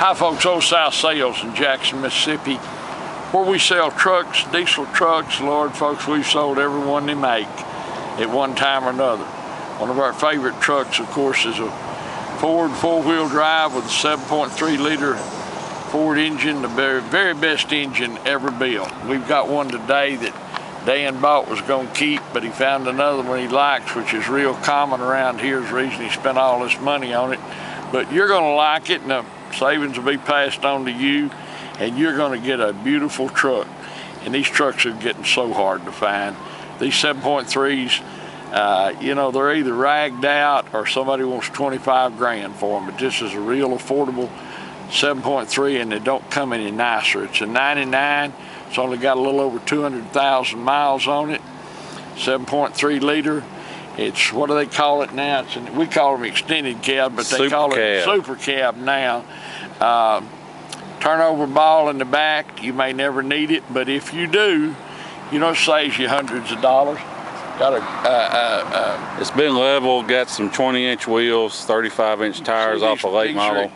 Hi folks, Old South Sales in Jackson, Mississippi, where we sell trucks, diesel trucks. Lord folks, we've sold every one they make at one time or another. One of our favorite trucks, of course, is a Ford four-wheel drive with a 7.3 liter Ford engine, the very best engine ever built. We've got one today that Dan bought was going to keep, but he found another one he likes, which is real common around here. Is the reason he spent all this money on it. But you're going to like it, and the savings will be passed on to you, and you're going to get a beautiful truck. And these trucks are getting so hard to find. These 7.3s, you know, they're either ragged out or somebody wants 25 grand for them, but this is a real affordable 7.3, and they don't come any nicer. It's a 99. It's only got a little over 200,000 miles on it. 7.3 liter. It's, what do they call it now? We call them extended cab, but they call it super cab now. Turnover ball in the back, you may never need it, but if you do, you know, it saves you hundreds of dollars. Got it's been leveled, got some 20-inch wheels, 35-inch tires off a late model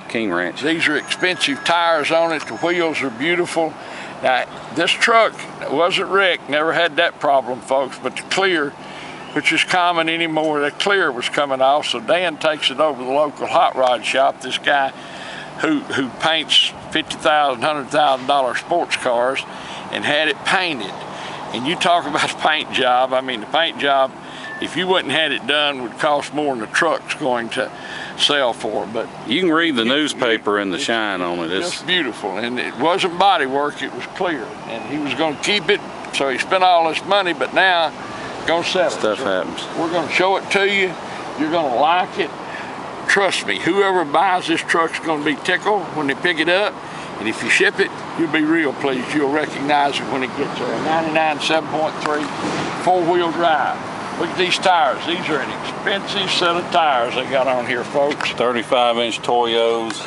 King Ranch. These are expensive tires on it. The wheels are beautiful. Now, this truck wasn't wrecked, never had that problem, folks, but the clear, which is common anymore, the clear was coming off, so Dan takes it over to the local hot rod shop. This guy who paints $50,000, $100,000 sports cars, and had it painted. And you talk about a paint job, I mean, the paint job, if you wouldn't had it done, would cost more than the truck's going to sell for. But you can read the newspaper and the shine on it. It's beautiful, and it wasn't body work, it was clear. And he was going to keep it, so he spent all this money, but now gonna sell it. Stuff happens. We're gonna show it to you. You're gonna like it. Trust me, whoever buys this truck's gonna be tickled when they pick it up. And if you ship it, you'll be real pleased. You'll recognize it when it gets there. 99 7.3 four-wheel drive. Look at these tires. These are an expensive set of tires they got on here, folks. 35-inch Toyos.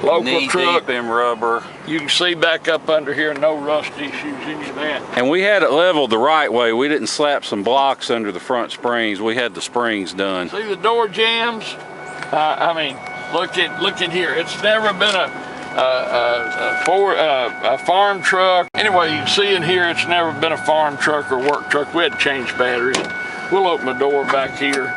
Local knee truck. deep in rubber. You can see back up under here, no rust issues, any of that. And we had it leveled the right way. We didn't slap some blocks under the front springs. We had the springs done. See the door jams? I mean, look at here. It's never been a farm truck. Anyway, you can see in here, it's never been a farm truck or work truck. We had to change batteries. We'll open the door back here.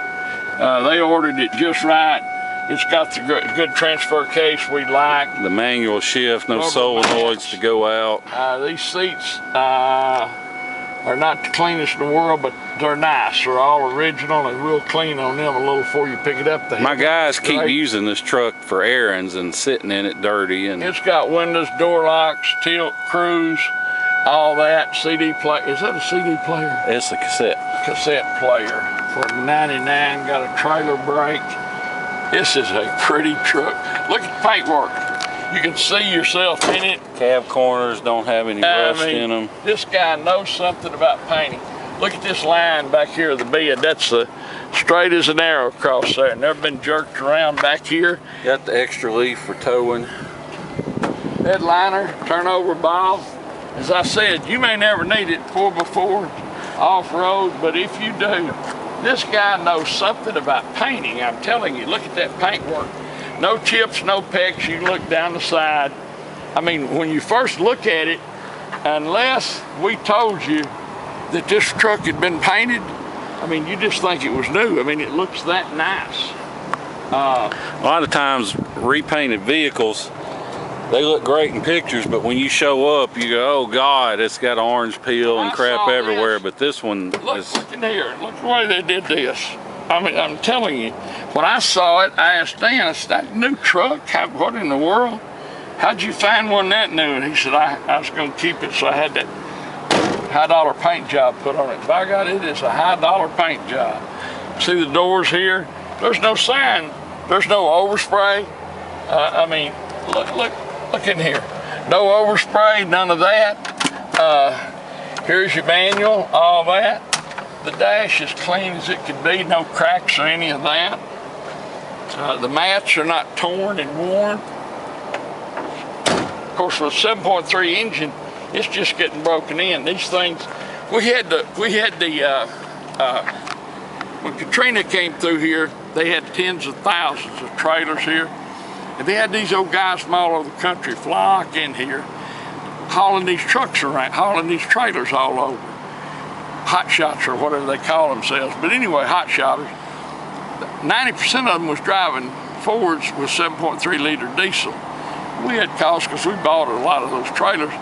They ordered it just right. It's got the good transfer case we like. The manual shift, no solenoids to go out. These seats are not the cleanest in the world, but they're nice. They're all original, and we'll clean on them a little before you pick it up. My guys keep using this truck for errands and sitting in it dirty. And it's got windows, door locks, tilt, cruise, all that. CD player. Is that a CD player? It's a cassette. Cassette player for 99. Got a trailer brake. This is a pretty truck. Look at the paintwork. You can see yourself in it. Cab corners don't have any rust in them. This guy knows something about painting. Look at this line back here of the bed. That's the straight as an arrow across there. Never been jerked around back here. Got the extra leaf for towing. Headliner, turnover ball. As I said, you may never need it 4x4 off-road, but if you do, this guy knows something about painting. I'm telling you, look at that paintwork. No chips, no pecks. You look down the side. I mean, when you first look at it, unless we told you that this truck had been painted, I mean, you just think it was new. I mean, it looks that nice. A lot of times, repainted vehicles, they look great in pictures, but when you show up, you go, oh God, it's got orange peel and crap everywhere. But this one is... Look in here. Look the way they did this. I mean, I'm telling you, when I saw it, I asked Dan, I said, that new truck, what in the world? How'd you find one that new? And he said, I was going to keep it, so I had that high-dollar paint job put on it. By God, it is a high-dollar paint job. See the doors here? There's no sign. There's no overspray. I mean, look in here. No overspray, none of that. Here's your manual, all that. The dash is clean as it could be, no cracks or any of that. The mats are not torn and worn. Of course, with a 7.3 engine, it's just getting broken in. These things, when Katrina came through here, they had tens of thousands of trailers here. And they had these old guys from all over the country flock in here, hauling these trucks around, hauling these trailers all over. Hot shots or whatever they call themselves. But anyway, hot shotters. 90% of them was driving Fords with 7.3 liter diesel. We had calls because we bought a lot of those trailers.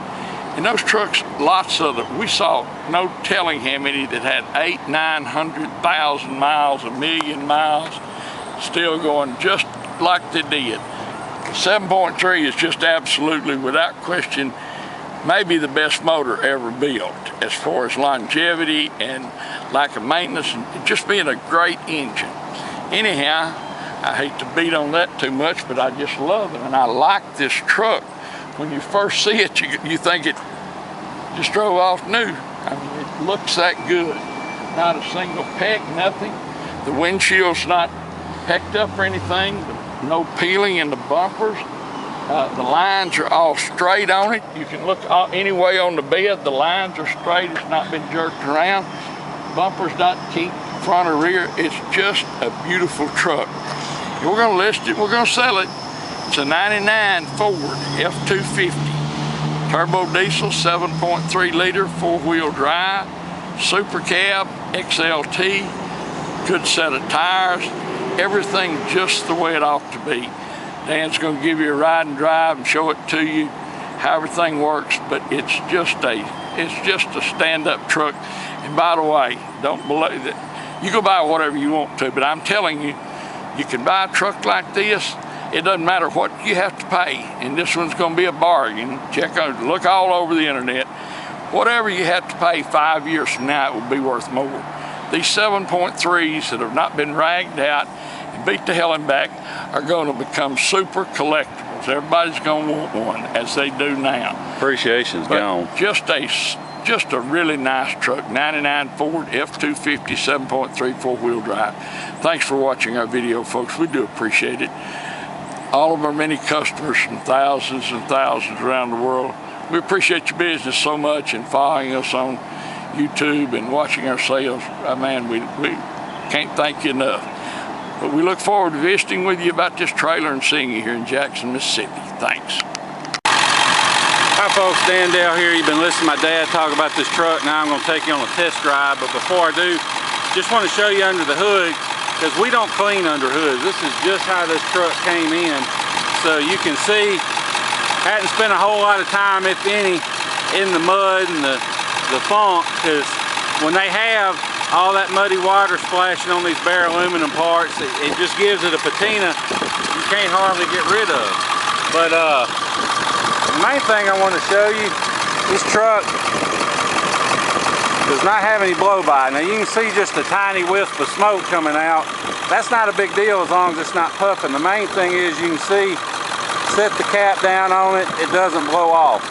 And those trucks, lots of them, we saw no telling how many that had 800,000, 900,000 miles, 1,000,000 miles, still going just like they did. 7.3 is just absolutely, without question, maybe the best motor ever built as far as longevity and lack of maintenance and just being a great engine. Anyhow, I hate to beat on that too much, but I just love it, and I like this truck. When you first see it, you think it just drove off new. I mean, it looks that good. Not a single peck, nothing. The windshield's not pecked up or anything. No peeling in the bumpers. The lines are all straight on it. You can look any way on the bed. The lines are straight. It's not been jerked around. Bumpers not kinked front or rear. It's just a beautiful truck. We're going to list it. We're going to sell it. It's a 99 Ford F250. Turbo diesel, 7.3 liter, 4-wheel drive. Super cab, XLT. Good set of tires. Everything just the way it ought to be. Dan's going to give you a ride and drive and show it to you how everything works, but it's just a stand-up truck. And by the way, don't believe that you go buy whatever you want to, but I'm telling you, you can buy a truck like this. It doesn't matter what you have to pay, and this one's going to be a bargain. Look all over the internet. Whatever you have to pay 5 years from now, it will be worth more. These 7.3s that have not been ragged out and beat the hell and back are going to become super collectibles. Everybody's going to want one, as they do now. Appreciation's gone. Just a really nice truck, 99 Ford F250 7.3 4-wheel drive. Thanks for watching our video, folks. We do appreciate it. All of our many customers from thousands and thousands around the world, we appreciate your business so much and following us on YouTube and watching our sales. Man, we can't thank you enough. But we look forward to visiting with you about this trailer and seeing you here in Jackson, Mississippi. Thanks. Hi folks, Dan Dale here. You've been listening to my dad talk about this truck. Now I'm going to take you on a test drive, but before I do, just want to show you under the hood, because we don't clean under hoods. This is just how this truck came in. So you can see, hadn't spent a whole lot of time, if any, in the mud and the funk, because when they have all that muddy water splashing on these bare aluminum parts, it just gives it a patina you can't hardly get rid of. But the main thing I want to show you, this truck does not have any blow-by. Now you can see just a tiny wisp of smoke coming out. That's not a big deal as long as it's not puffing. The main thing is you can see, set the cap down on it, it doesn't blow off.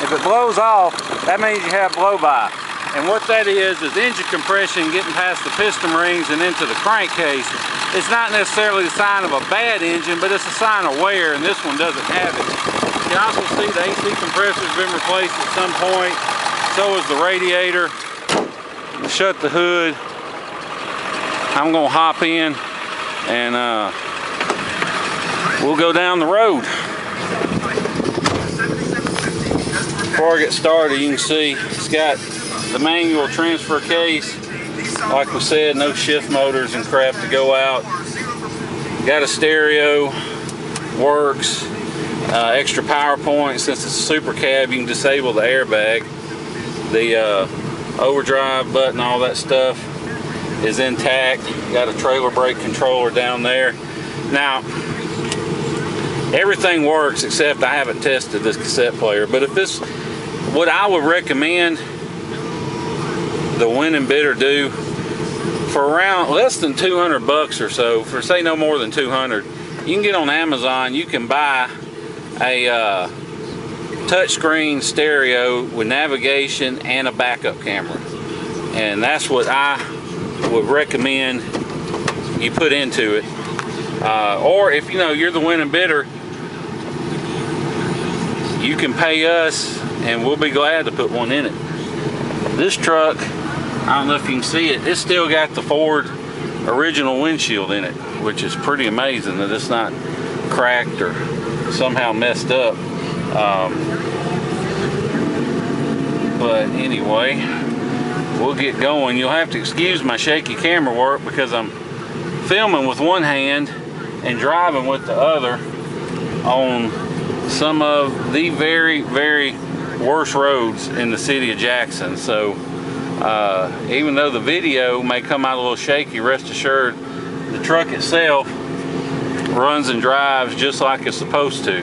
If it blows off, that means you have blow-by. And what that is engine compression getting past the piston rings and into the crankcase. It's not necessarily the sign of a bad engine, but it's a sign of wear, and this one doesn't have it. You can also see the AC compressor's been replaced at some point. So is the radiator. Shut the hood. I'm gonna hop in and we'll go down the road. Before I get started, you can see it's got the manual transfer case. Like we said, no shift motors and crap to go out. Got a stereo, works. Extra power point. Since it's a super cab, you can disable the airbag. The overdrive button, all that stuff is intact. Got a trailer brake controller down there. Now, everything works except I haven't tested this cassette player. But if this, what I would recommend the winning bidder do for around less than 200 bucks or so, for say no more than 200, you can get on Amazon, you can buy a touchscreen stereo with navigation and a backup camera, and that's what I would recommend you put into it. Or if you know you're the winning bidder, you can pay us and we'll be glad to put one in it. This truck, I don't know if you can see it, it's still got the Ford original windshield in it, which is pretty amazing that it's not cracked or somehow messed up. But anyway, we'll get going. You'll have to excuse my shaky camera work because I'm filming with one hand and driving with the other on some of the very, very worst roads in the city of Jackson. So even though the video may come out a little shaky, rest assured the truck itself runs and drives just like it's supposed to.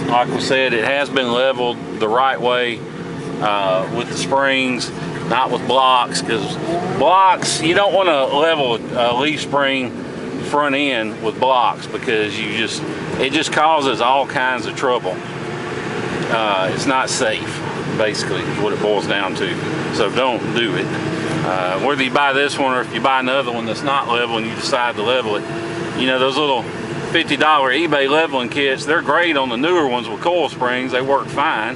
Like we said, it has been leveled the right way with the springs, not with blocks, because blocks, you don't want to level a leaf spring front end with blocks because it just causes all kinds of trouble. It's not safe, basically, is what it boils down to. So don't do it. Whether you buy this one or if you buy another one that's not level and you decide to level it, you know, those little $50 eBay leveling kits, they're great on the newer ones with coil springs. They work fine,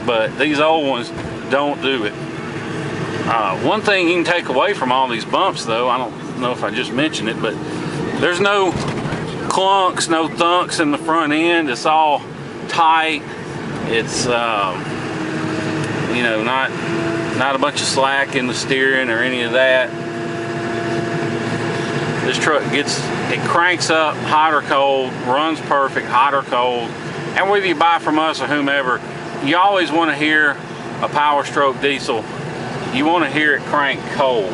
but these old ones don't do it. One thing you can take away from all these bumps, though, I don't know if I just mentioned it, but there's no clunks, no thunks in the front end. It's all tight. It's you know, not a bunch of slack in the steering or any of that. This truck it cranks up hot or cold, runs perfect, hot or cold. And whether you buy from us or whomever, you always want to hear a Power Stroke diesel. You want to hear it crank cold,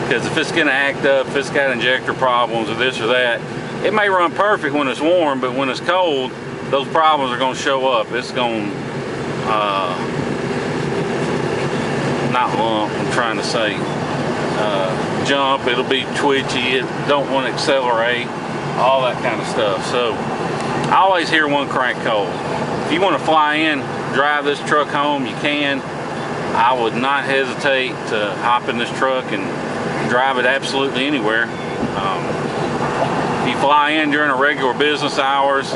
because if it's going to act up, if it's got injector problems or this or that, it may run perfect when it's warm, but when it's cold, those problems are going to show up. It's going not lump, I'm trying to say jump, it'll be twitchy, it don't want to accelerate, all that kind of stuff. So I always hear one crank cold. If you want to fly in, drive this truck home, you can. I would not hesitate to hop in this truck and drive it absolutely anywhere. If you fly in during a regular business hours,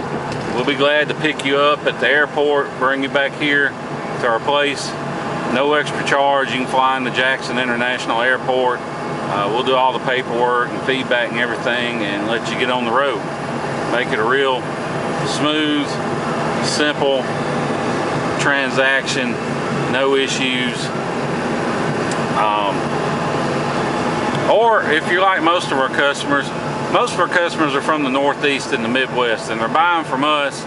we'll be glad to pick you up at the airport, bring you back here to our place. No extra charge. You can fly into Jackson International Airport. We'll do all the paperwork and feedback and everything and let you get on the road. Make it a real smooth, simple transaction, no issues. Or if you're like most of our customers are from the Northeast and the Midwest, and they're buying from us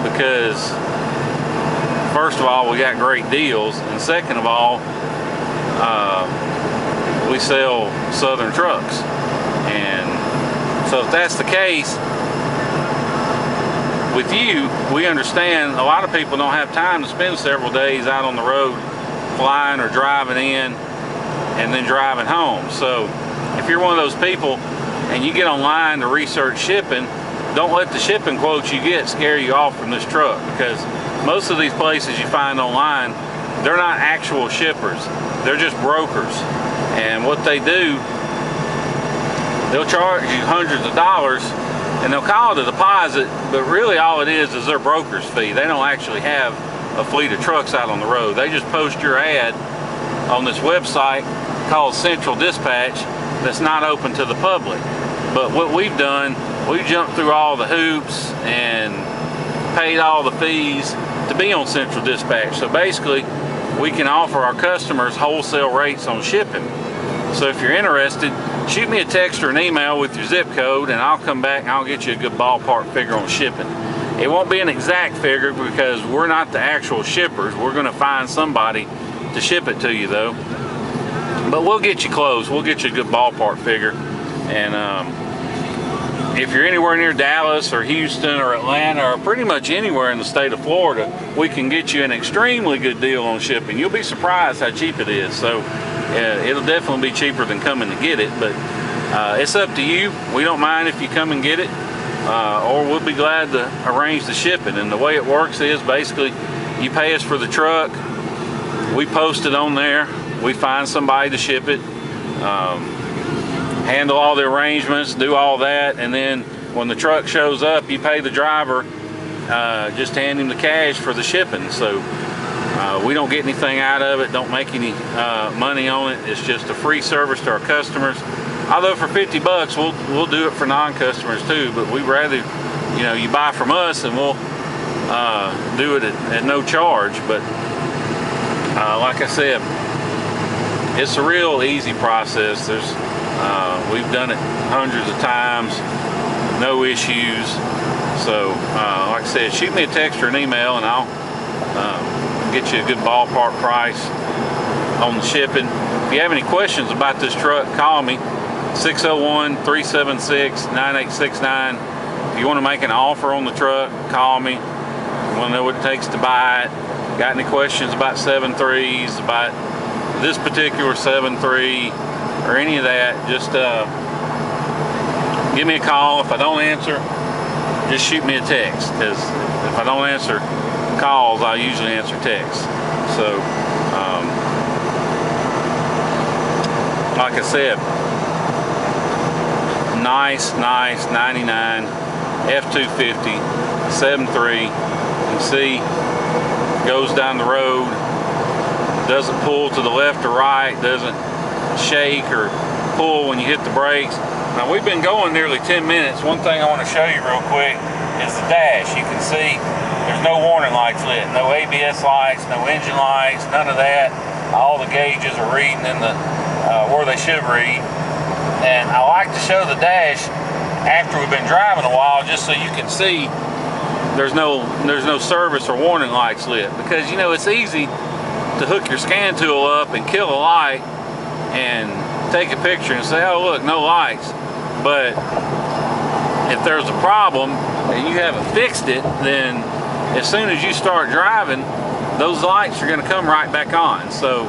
because first of all, we got great deals, and second of all, we sell Southern trucks. And so if that's the case with you, we understand a lot of people don't have time to spend several days out on the road flying or driving in and then driving home. So if you're one of those people and you get online to research shipping, don't let the shipping quotes you get scare you off from this truck, because most of these places you find online, they're not actual shippers. They're just brokers. And what they do, they'll charge you hundreds of dollars and they'll call it a deposit, but really all it is their broker's fee. They don't actually have a fleet of trucks out on the road. They just post your ad on this website called Central Dispatch that's not open to the public. But what we've done, we've jumped through all the hoops and paid all the fees to be on Central Dispatch. So basically, we can offer our customers wholesale rates on shipping. So if you're interested, shoot me a text or an email with your zip code and I'll come back and I'll get you a good ballpark figure on shipping. It won't be an exact figure because we're not the actual shippers. We're going to find somebody to ship it to you though. But we'll get you close. We'll get you a good ballpark figure. And if you're anywhere near Dallas or Houston or Atlanta or pretty much anywhere in the state of Florida, we can get you an extremely good deal on shipping. You'll be surprised how cheap it is. So it'll definitely be cheaper than coming to get it, but it's up to you. We don't mind if you come and get it, or we'll be glad to arrange the shipping. And the way it works is basically you pay us for the truck, we post it on there, we find somebody to ship it, handle all the arrangements, do all that, and then when the truck shows up, you pay the driver, just hand him the cash for the shipping. So we don't get anything out of it, don't make any money on it. It's just a free service to our customers. Although for $50 we'll do it for non-customers too, but we'd rather you know, you buy from us and we'll do it at no charge. But like I said, it's a real easy process. We've done it hundreds of times, no issues. So like I said, shoot me a text or an email and I'll get you a good ballpark price on the shipping. If you have any questions about this truck, call me, 601-376-9869. If you want to make an offer on the truck, call me. You want to know what it takes to buy it. Got any questions about 7.3s, about this particular 7.3 or any of that, just give me a call. If I don't answer, just shoot me a text, because if I don't answer calls, I usually answer texts. So like I said, nice 99 F250 7.3. You can see goes down the road, doesn't pull to the left or right, doesn't shake or pull when you hit the brakes. Now we've been going nearly 10 minutes. One thing I want to show you real quick is the dash. You can see there's no warning lights lit, no ABS lights, no engine lights, none of that. All the gauges are reading in the where they should read. And I like to show the dash after we've been driving a while, just so you can see there's no service or warning lights lit, because you know it's easy to hook your scan tool up and kill a light and take a picture and say, oh look, no lights. But if there's a problem and you haven't fixed it, then as soon as you start driving, those lights are going to come right back on. So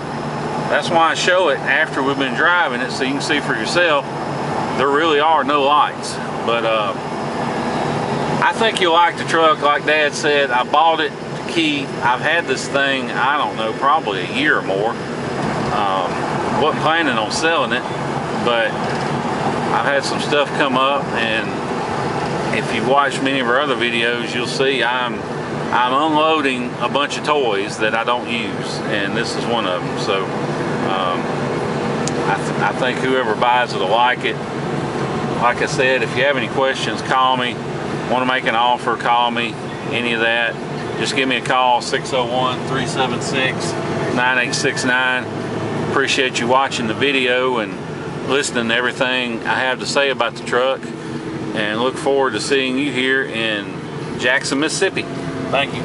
that's why I show it after we've been driving it, so you can see for yourself there really are no lights. But I think you'll like the truck. Like Dad said, I bought it to keep. I've had this thing, I don't know, probably a year or more. Wasn't planning on selling it, but I've had some stuff come up, and if you've watched many of our other videos, you'll see I'm unloading a bunch of toys that I don't use, and this is one of them. So I think whoever buys it will like it. Like I said, if you have any questions, call me. Want to make an offer, call me. Any of that, just give me a call, 601-376-9869. Appreciate you watching the video and listening to everything I have to say about the truck, and look forward to seeing you here in Jackson, Mississippi. Thank you.